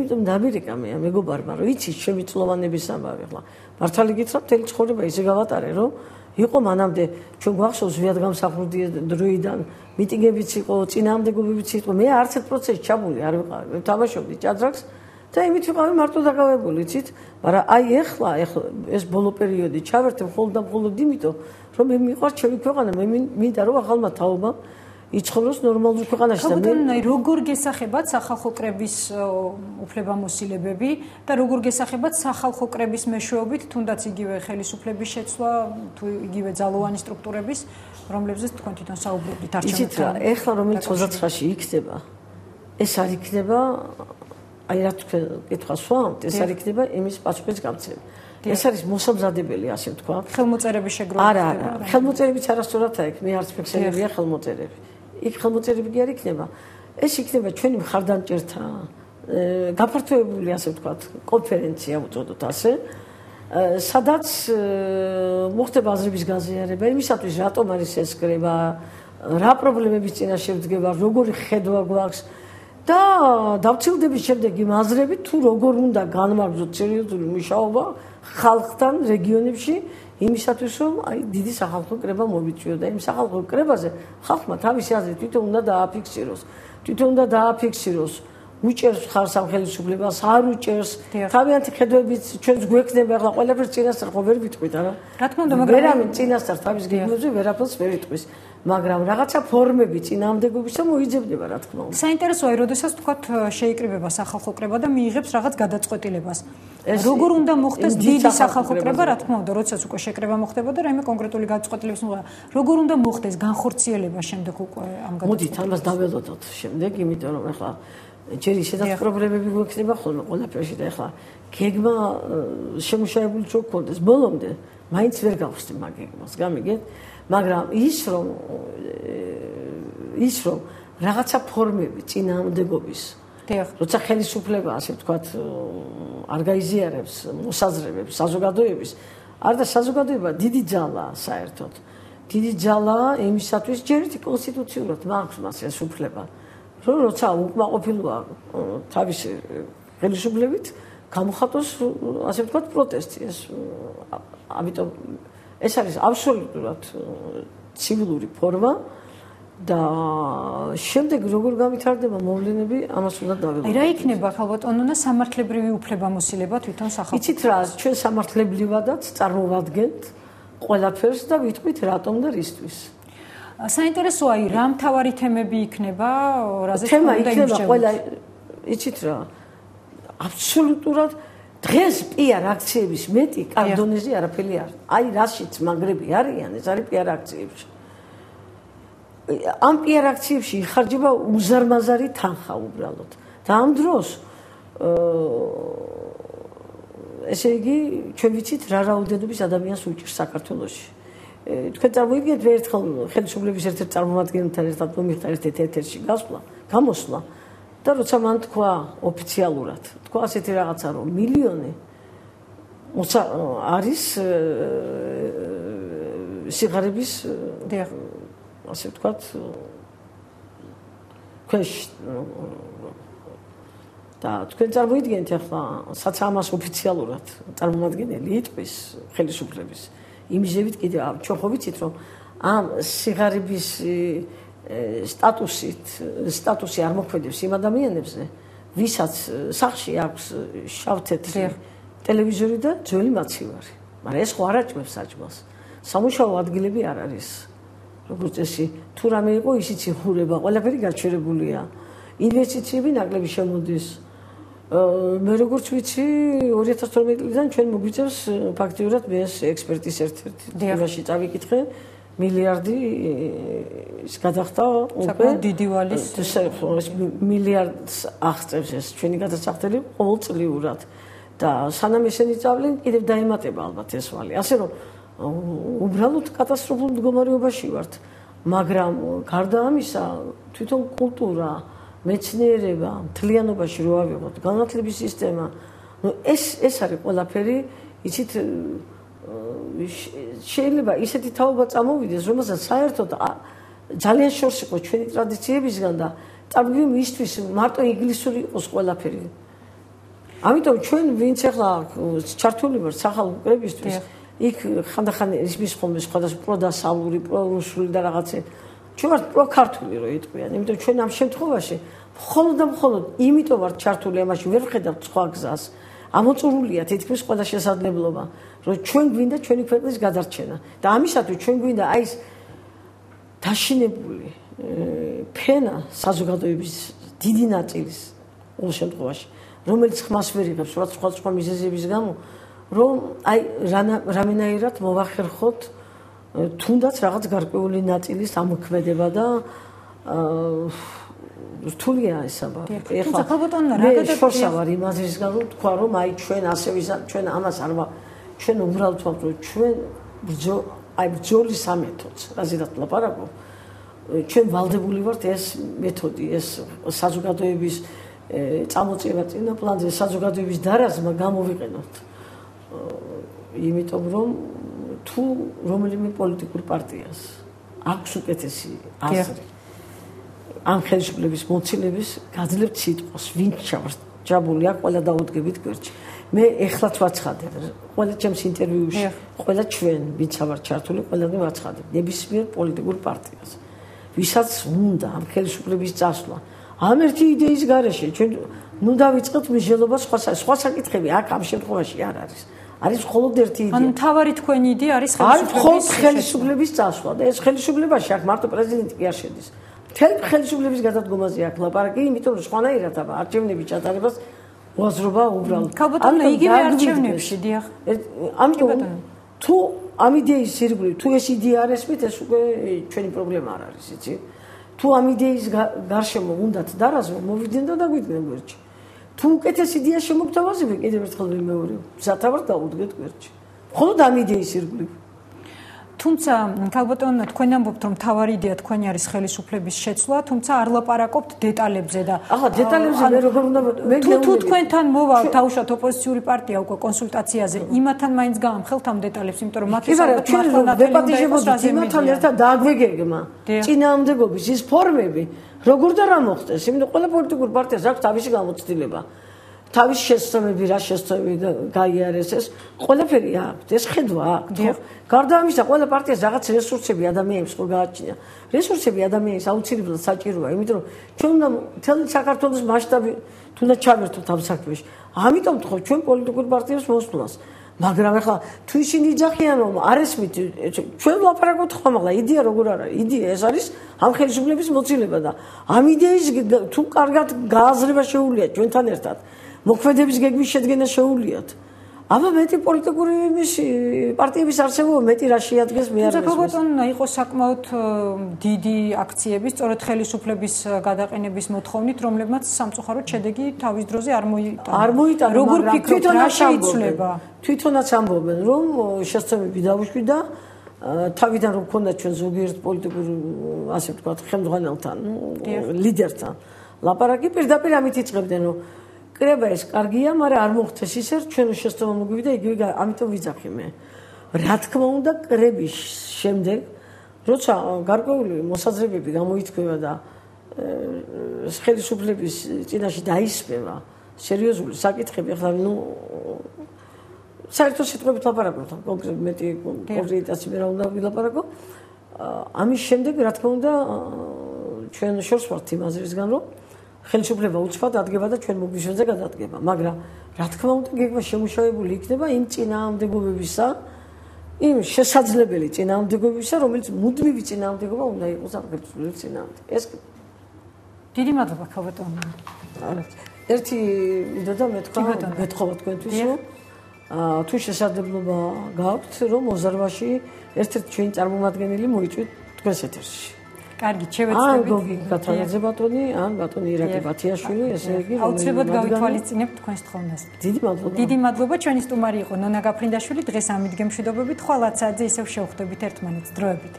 იმიტომ ამერიკა მეგობარმა რომ იცი ჩემი წლოვანების ამბავი ხლა მართალი გითხრა მთელი ცხოვრება ისე გავატარე რომ იყო მანამდე ჩვენ გვახსოვს ვიადგამსახურდია დროიდან მიტინგებიც იყო წინააღმდეგობებიც იყო მე არც ერთ პროცესში ჩაბული არ ვიყავი თამაშობდი ჭადრაკს და იმით ვიყავი მარტო დაკავებული იცით მაგრამ აი ეხლა ეს ბოლო პერიოდი ჩავერთე მხოლოდ და მხოლოდ იმიტომ რომ მე მიყვარს ჩემი ქვეყანა მე მინდა რომ ახალმა თაობამ იცხოვროს ნორმალურ ქვეყანაში და მე როგორ გესახებათ სახალხო კრების უფლებამოსილებები და როგორ გესახებათ სახალხო კრების მეშვეობით თუნდაც იგივე ხელისუფლების შეცვლა თუ იგივე ძალოვანი სტრუქტურების რომლებზეც თქვენ თვითონ საუბრობთ არჩევნებთან ეხლა რომელიც 29-ში იქნება ეს არ იქნება აი რა თქვენ კითხავს ვამთ ეს არ იქნება იმის პასუხის გამცემა ეს არის მოსამზადებელი ასე ვთქვა ხელმოწერების შეგროვება არა ხელმოწერებიც არასწორად აქვს მე არც ფექსებია ხელმოწერები იქ ხელმოწერები კი არ იქნება ეს იქნება ჩვენი მხარდამჭერთა გაფართოებული ასე ვთქვათ კონფერენცია უწოდოთ ასე სადაც მოხდება აზრების გაზიარება იმისათვის რატომ არის ეს კრება რა პრობლემების წინაშე ვდგება როგორი ხედვა გვაქვს და დავცილდების შემდეგ იმ აზრებით თუ როგორ უნდა განმარჯვოთ სერიოზული მუშაობა ხალხთან რეგიონებში იმისათვის რომ აი დიდი სახალხო კრება მოვიწვიო და იმ სახალხო კრებაზე ხალხმა თავისი აზრით თვითონ უნდა დააფიქსიროს უჭერს ხარს ამ ხელისუფლებას არ უჭერს თავიანთი ხედვებით ჩვენს გვექნება ახლა ყველაფერს წინასწარ ხო ვერ ვიტყვით არა რა თქმა უნდა მაგრამ ვერავინ წინასწარ თავის გეგმებზე ვერაფერს ვერ იტყვის მაგრამ რაღაცა ფორმები წინააღმდეგობისა მოიძებნება რა თქმა უნდა საინტერესოა როდესაც თქვათ შეიკრიბება სახალხო კრება და მიიღებს რაღაც გადაწყვეტილებას როგორ უნდა მოხდეს დიდი სახალხო კრება რა თქმა უნდა როდესაც უკვე შეკრება მოხდება და რაიმე კონკრეტული გადაწყვეტილების მიღება როგორ უნდა მოხდეს განხორციელება შემდეგ უკვე ამ გადაწყვეტილებას მოდით ამას დაველოდოთ შემდეგ იმიტომ რომ ახლა ჯერ ისედაც პრობლემები გვექნება ხოლმე ყველაფერში და ახლა გეგმა შემუშავებული რო გქონდეს ბოლომდე მაინც ვერ გავხსნი მაგ გეგმას გამიგეთ მაგრამ ის რომ რაღაცა ფორმები წინააღმდეგობის როცა ხელისუფლება ასე ვთქვათ არ გაიზიარებს მოსაზრებებს საზოგადოების არ და საზოგადოება დიდი ძალაა საერთოდ დიდი ძალაა იმისათვის ჯერ ერთი კონსტიტუციურად მაქვს მას ეს უფლება როცა უკმაყოფილოა თავის ხელისუფლებით გამოხატოს ასე ვთქვათ პროტესტი ეს ამიტომ ეს არის აბსოლუტურად ცივილური ფორმა და შემდეგ როგორ გავითარდება მოვლენები ამას უნდა დაველოდოთ. აი რა იქნება ხალბატონონა სამართლებრივი უფლებამოსილება თვითონ სახალხო. იცით რა ჩვენ სამართლებრივადაც წარმოვადგენთ ყველაფერს და ვიტყვით რატომ და რისთვის. საინტერესოა აი რა მთავარი თემები იქნება რაზეც თემა იქნება ყველა იცით რა აბსოლუტურად დღეს პიარ აქციების მეტი კანონეზე არაფერი არ აი რაშიც მაგრები არიან ეს არის პიარ აქციებში ამ პიარ აქციებში იხარჯება უზარმაზარი თანხა უბრალოდ და ამ დროს ესე იგი ჩვენ ვიცით რა რაოდენობის ადამიანს უჭირს საქართველოში თქვენ წარმოიდგინეთ ერთხელ ხელისუფლების ერთ-ერთ წარმომადგენელთან ერთად მომიხდა ერთ-ერთ ეთერში გამოსვლა და როცა მან თქვა ოფიციალურად თქვა ასეთი რაღაცა რომ მილიონი არის სიღარიბის ასე ვთქვათ ქვეშ და თქვენ წარმოიდგინეთ ახლა სადაც ამას ოფიციალურად წარმომადგენელი იტყვის ხელისუფლების იმჟევით კიდე ჩვენ ხო ვიცით რომ ამ სიღარიბის სტატუსი არ მოქმედებს იმ ადამიანებზე ვისაც სახლში აქვს შავთეთრი ტელევიზორი და ძველი მაცივარი მაგრამ ეს ხო არ აჭმევს საჭმელს სამუშაო ადგილები არ არის როგორც წესი თუ რამე იყო ისიც იხურება ყველაფერი გაჩერებულია ინვესტიციები ნაკლები შემოდის მე როგორც ვიცი 2012 წლიდან ჩვენ მოგვიწევს ფაქტიურად მე ეს ექსპერტის ერთ-ერთი იმაში წავიკითხე მილიარდი ის გადახდა უკვე დიდი ვალის მილიარდს აღწევს ეს ჩვენი გადასახდელი ყოველწლიურად და სანამ ესენი წავლენ კიდევ დაემატება ალბათ ეს ვალი ასე რომ უბრალოდ კატასტროფულ მდგომარეობაში ვართ მაგრამ გარდა ამისა თვითონ კულტურა მეცნიერება მთლიანობაში რო ავიღოთ განათლების სისტემა ნუ ეს არის ყველაფერი იცით შეიძლება ისეთი თაობა წამოვიდეს რომელსაც საერთოდ ძალიან შორს იყო ჩვენი ტრადიციებისგან და წარმოგიდგენთ მისთვის მარტო ინგლისური იყოს ყველაფერი ამიტომ ჩვენ ვინც ახლა ჩართული ვართ სახალხო კრებისთვის, იქ ხანდახან ისმის ხოლმე სხვადასხვა პროდასავლური, პრორუსული და რაღაცე. ჩვენ ვართ პროქართული რო იტყვიან, იმიტომ ჩვენ ამ შემთხვევაში მხოლოდ და მხოლოდ იმიტომ ვართ ჩართული ამაში, ვერ ვხედავთ სხვა გზას. ამოწურულია თითქმის ყველა შესაძლებლობა, რომ ჩვენ გვინდა ჩვენი ქვეყნის გადარჩენა და ამისათვის ჩვენ გვინდა აი ეს დაშინებული ფენა საზოგადოების დიდი ნაწილის ყოველ შემთხვევაში, რომელიც ხმას ვერ იღებს სხვა მიზეზების გამო, რომ აი რამენაირად მოვახერხოთ თუნდაც რაღაც გარკვეული ნაწილის ამოქმედება და რთულია ეს აბა. ეხლა შორსა ვარ იმაზეც გამო თქვა რომ აი ჩვენ ასე ჩვენ ამას არ ჩვენ უბრალოდ ვთქვათ რომ ჩვენ ბრძოლის ამეთოდს, რაზედაც ლაპარაკობ. ჩვენ ვალდებული ვართ ეს მეთოდი, ეს საზოგადოების წამოწევა წინა პლანზე საზოგადოების დარაზმა გამოვიყენოთ. იმიტომ რომ თუ რომელიმე პოლიტიკურ პარტიას აქვს უკეთესი აზრი ამ ხელისუფლების მოცილების გაძლევთ სიტყვას, ვინ ჩაბული აქვს ყველა დაუდგებით გვერდში. მე ეხლაც ვაცხადებ, ყველა ჩემს ინტერვიუში, ყველა ჩვენ, ვინც ვართ ჩართული, ყველანი ვაცხადებ ნებისმიერ პოლიტიკურ პარტიას. ვისაც უნდა ამ ხელისუფლების წასვლა, ამ ერთი იდეის გარეშე, ჩვენ ნუ დავიწყოთ მსჯელობა სხვა საკითხები აქ ამ შემთხვევაში არ არის. არის მხოლოდ ერთი იდეა. ანუ თავარი თქვენი იდეა არის ხელისუფლების წასვლა და ეს ხელისუფლებაში აქ მარტო პრეზიდენტი კი არ შედის. მთელი ხელისუფლების გადადგომაზე აქ ლაპარაკი, იმიტომ რომ სხვანაირად არჩევნების ჩატარებას უაზრობა უბრალოდ. ქალბატონო, იგივე არჩევნებში დიახ. ამიტომ თუ ამ იდეის ირგვლივ თუ ეს იდეა არ ესმით, ეს უკვე ჩვენი პრობლემა არ არის, იცი? თუ ამ იდეის გარშემო უნდათ დარაზმო, მოვიდნენ და დაგვიდგნენ გვერდში. თუ უკეთეს იდეას შემოგთავაზებენ, კიდევ ერთხელ ვიმეორებ, მზათავარ დაუდგეთ გვერდში. მხოლოდ ამ იდეის ირგვლივ. თუმცა ქალბატონო, თქვენ ამბობთ, რომ თავარი იდეა თქვენი არის ხელისუფლების შეცვლა, თუმცა არ ლაპარაკობთ დეტალებზე და ახლა დეტალებზე მე როგორ უნდა თუ თქვენთან მოვალ თავშოთ ოპოზიციური პარტია უკვე კონსულტაციაზე, იმათთან მაინც გაამხელთ ამ დეტალებს, იმიტომ რომ მათი იმათთან ერთად დააგვეგეგმა წინააღმდეგობის ის ფორმები, როგორ და რა მოხდეს, იმიტომ ყველა პოლიტიკურ პარტიას აქვს თავისი გამოცდილება. თავის შესწავლები, რა შესწავლები გაიარეს ეს ყველაფერი აქვს, ეს ხედვა აქვს. გარდა ამისა, ყველა პარტიას რაღაც რესურსები ადამიანებს ხო გააჩნია. რესურსები ადამიანის აუცილებლად საჭიროა, იმიტომ რომ ჩვენ უნდა მთელი საქართველოს მასშტაბი თუნდაც ჩავერთოთ ამ საქმეში. ამიტომ თქო ჩვენ პოლიტიკურ პარტიებს მოსვლას. მაგრამ ახლა თუ ისინი იძახიან რომ არ ესმით, ჩვენ ვლაპარაკობთ ხომ ახლა იდეა როგორ არის? იდეა ეს არის ამ ხელისუფლების მოცილება და ამ იდეის თუ კარგად გააზრება შეუულია ჩვენთან ერთად. მოქმედების გეგმის შედგენა შეუძლიათ. აბა მეტი პოლიტიკური პარტიების არსებობა მეტი რა შეადგენს მე არ მესმის. ქალბატონო, იყო საკმაოდ დიდი აქციები, სწორედ ხელისუფლების გადაყენების მოთხოვნით, რომლებმაც სამწუხაროდ შედეგი თავის დროზე არ მოიტანა. როგორ ფიქრობთ, რა შეიცვლება? თვითონაც ამბობენ, რომ შესწავლები დავუშვიდა თავიდან რომ ქონდა ჩვენ ზოგიერთ პოლიტიკურ ასე ვთქვათ ხელმძღვანელთან, ლიდერთან. ლაპარაკი პირდაპირ ამით იწყებდნენ, რომ კრება ეს კარგია, მაგრამ არ მოხდეს ისე, ჩვენ შესწავლა მოგვივიდა იგივე, ამიტომ ვიძახი მე. რა თქმა უნდა, კრების შემდეგ, როცა გარკვეული მოსაზრებები გამოითქვება და ხელისუფლების წინაშე დაისმევა სერიოზული საკითხები, ახლა ნუ საერთოდ სიტყვებით ლაპარაკობთ, კონკრეტულად მეტი კონკრეტაცი მე რა უნდა ვილაპარაკო. ამის შემდეგ, რა თქმა უნდა, ჩვენ შორს ვართ იმ აზრისგან, რომ ხელისუფლება უცბად ადგება და ჩვენ მოგვიშენზე გადადგება, მაგრამ რა თქმა უნდა გეგმა შემუშავებული იქნება იმ წინააღმდეგობებისა, იმ შესაძლებელი წინააღმდეგობებისა, რომელიც მუდმივი წინააღმდეგობა უნდა იყოს ამ ხელისუფლების წინააღმდეგ. ეს დიდი მადლობა ქალბატონო. ერთი მინდოდა მეთქვა თქვენთვის, რომ თუ შესაძლებლობა გაქვთ, რომ მოზარვაში ერთ-ერთი ჩვენი წარმომადგენელი მოიწვიეთ თქვენს ეთერში. კარგი, შევეცდებით. ან გოგი კათალაძე ბატონი, ან ბატონი ირაკი ბათიაშვილი, ესე იგი, აუცილებლად გავითვალისწინებთ თქვენს თხოვნას. დიდი მადლობა. დიდი მადლობა, ჩვენი სტუმარი იყო ნონა გაფრინდაშვილი. დღეს ამით გემშვიდობებით, ხვალ 10 საათზე ისევ შევხვდებით ერთმანეთს. დროებით.